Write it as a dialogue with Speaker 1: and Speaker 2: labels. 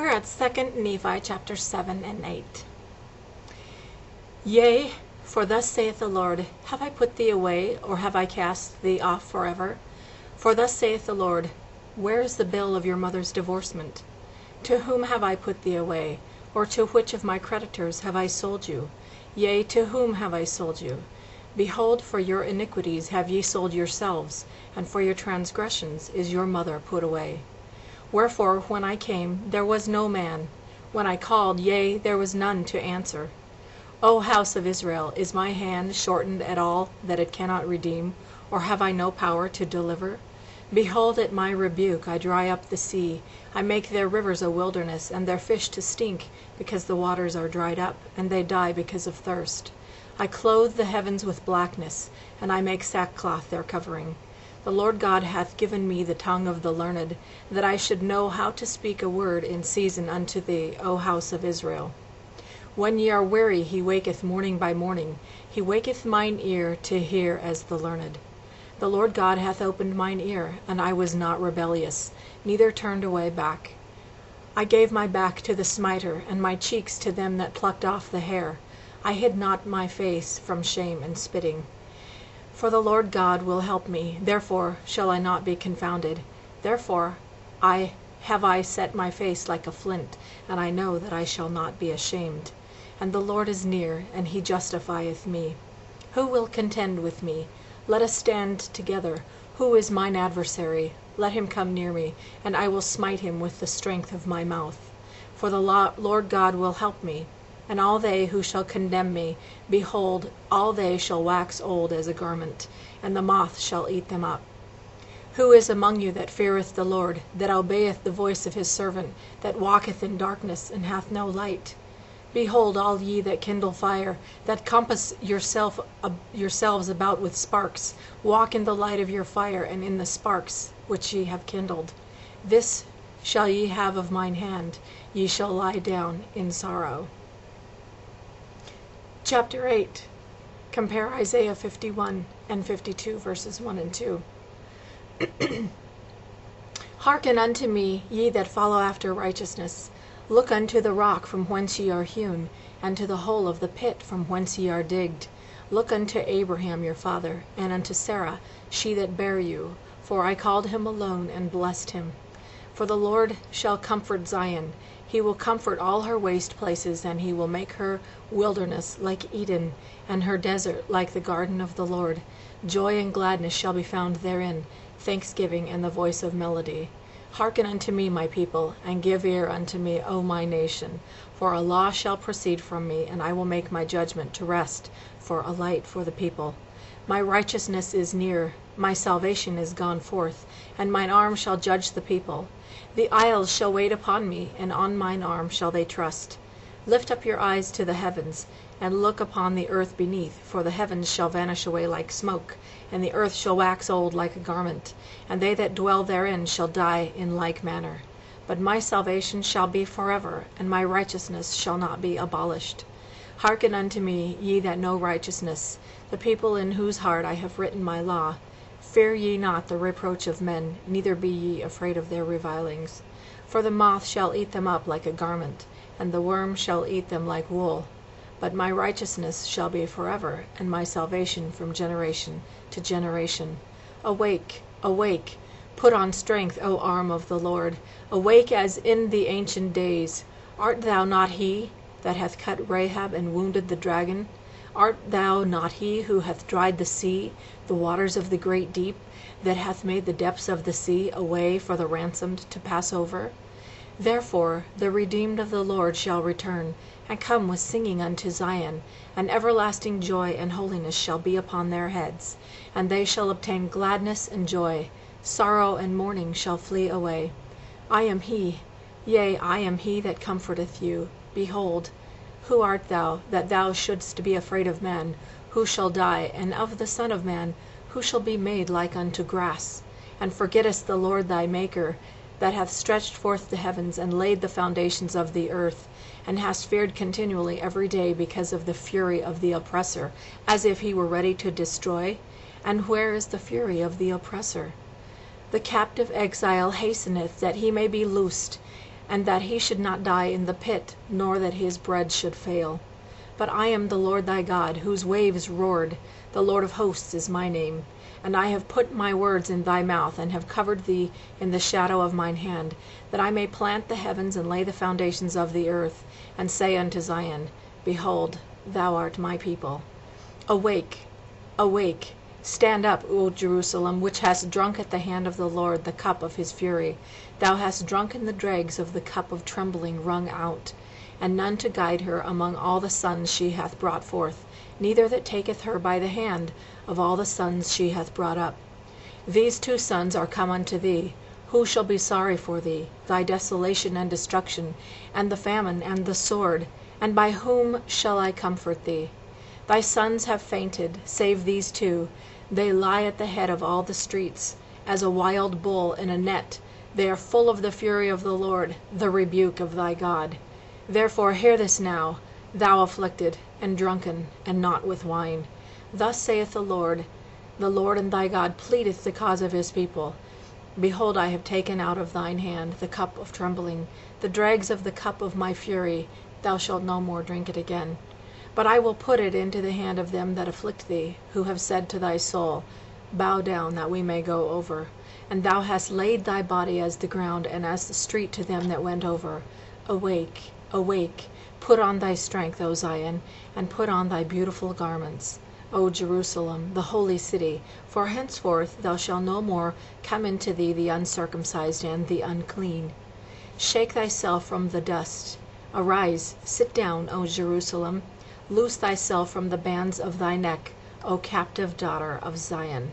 Speaker 1: We're at 2 Nephi chapter 7 and 8. Yea, for thus saith the Lord, have I put thee away, or have I cast thee off forever? For thus saith the Lord, where is the bill of your mother's divorcement? To whom have I put thee away, or to which of my creditors have I sold you? Yea, to whom have I sold you? Behold, for your iniquities have ye sold yourselves, and for your transgressions is your mother put away. Wherefore, when I came, there was no man. When I called, yea, there was none to answer. O house of Israel, is my hand shortened at all, that it cannot redeem? Or have I no power to deliver? Behold, at my rebuke I dry up the sea. I make their rivers a wilderness, and their fish to stink, because the waters are dried up, and they die because of thirst. I clothe the heavens with blackness, and I make sackcloth their covering. The Lord God hath given me the tongue of the learned, that I should know how to speak a word in season unto thee, O house of Israel. When ye are weary, he waketh morning by morning. He waketh mine ear to hear as the learned. The Lord God hath opened mine ear, and I was not rebellious, neither turned away back. I gave my back to the smiter, and my cheeks to them that plucked off the hair. I hid not my face from shame and spitting. For the Lord God will help me, therefore shall I not be confounded. Therefore have I set my face like a flint, and I know that I shall not be ashamed. And the Lord is near, and he justifieth me. Who will contend with me? Let us stand together. Who is mine adversary? Let him come near me, and I will smite him with the strength of my mouth. For the Lord God will help me. And all they who shall condemn me, behold, all they shall wax old as a garment, and the moth shall eat them up. Who is among you that feareth the Lord, that obeyeth the voice of his servant, that walketh in darkness, and hath no light? Behold, all ye that kindle fire, that compass yourselves about with sparks, walk in the light of your fire, and in the sparks which ye have kindled. This shall ye have of mine hand, ye shall lie down in sorrow. Chapter 8. Compare Isaiah 51 and 52, verses 1 and 2. Hearken unto me, ye that follow after righteousness. Look unto the rock from whence ye are hewn, and to the hole of the pit from whence ye are digged. Look unto Abraham your father, and unto Sarah, she that bare you. For I called him alone, and blessed him. For the Lord shall comfort Zion. He will comfort all her waste places, and he will make her wilderness like Eden, and her desert like the garden of the Lord. Joy and gladness shall be found therein, thanksgiving and the voice of melody. Hearken unto me, my people, and give ear unto me, O my nation. For a law shall proceed from me, and I will make my judgment to rest for a light for the people. My righteousness is near, my salvation is gone forth, and mine arm shall judge the people. The isles shall wait upon me, and on mine arm shall they trust. Lift up your eyes to the heavens, and look upon the earth beneath, for the heavens shall vanish away like smoke, and the earth shall wax old like a garment, and they that dwell therein shall die in like manner. But my salvation shall be forever, and my righteousness shall not be abolished. Hearken unto me, ye that know righteousness, the people in whose heart I have written my law. Fear ye not the reproach of men, neither be ye afraid of their revilings. For the moth shall eat them up like a garment, and the worm shall eat them like wool. But my righteousness shall be forever, and my salvation from generation to generation. Awake, awake, put on strength, O arm of the Lord. Awake as in the ancient days. Art thou not he that hath cut Rahab and wounded the dragon? Art thou not he who hath dried the sea, the waters of the great deep, that hath made the depths of the sea a way for the ransomed to pass over? Therefore the redeemed of the Lord shall return, and come with singing unto Zion, and everlasting joy and holiness shall be upon their heads, and they shall obtain gladness and joy. Sorrow and mourning shall flee away. I am he, yea, I am he that comforteth you. Behold, who art thou, that thou shouldst be afraid of man? Who shall die? And of the Son of Man, who shall be made like unto grass? And forgettest the Lord thy Maker, that hath stretched forth the heavens, and laid the foundations of the earth, and hast feared continually every day because of the fury of the oppressor, as if he were ready to destroy? And where is the fury of the oppressor? The captive exile hasteneth that he may be loosed, and that he should not die in the pit, nor that his bread should fail. But I am the Lord thy God, whose waves roared. The Lord of hosts is my name. And I have put my words in thy mouth, and have covered thee in the shadow of mine hand, that I may plant the heavens and lay the foundations of the earth, and say unto Zion, Behold, thou art my people. Awake, awake, stand up, O Jerusalem, which hast drunk at the hand of the Lord the cup of his fury. Thou hast drunken the dregs of the cup of trembling wrung out, and none to guide her among all the sons she hath brought forth, neither that taketh her by the hand of all the sons she hath brought up. These 2 sons are come unto thee. Who shall be sorry for thee, thy desolation and destruction, and the famine and the sword? And by whom shall I comfort thee? Thy sons have fainted, save these 2. They lie at the head of all the streets, as a wild bull in a net. They are full of the fury of the Lord, the rebuke of thy God. Therefore hear this now, thou afflicted, and drunken, and not with wine. Thus saith the Lord and thy God pleadeth the cause of his people. Behold, I have taken out of thine hand the cup of trembling, the dregs of the cup of my fury. Thou shalt no more drink it again. But I will put it into the hand of them that afflict thee, who have said to thy soul, Bow down, that we may go over. And thou hast laid thy body as the ground, and as the street to them that went over. Awake, awake, put on thy strength, O Zion, and put on thy beautiful garments, O Jerusalem, the holy city. For henceforth thou shalt no more come into thee the uncircumcised and the unclean. Shake thyself from the dust. Arise, sit down, O Jerusalem. Loose thyself from the bands of thy neck, O captive daughter of Zion.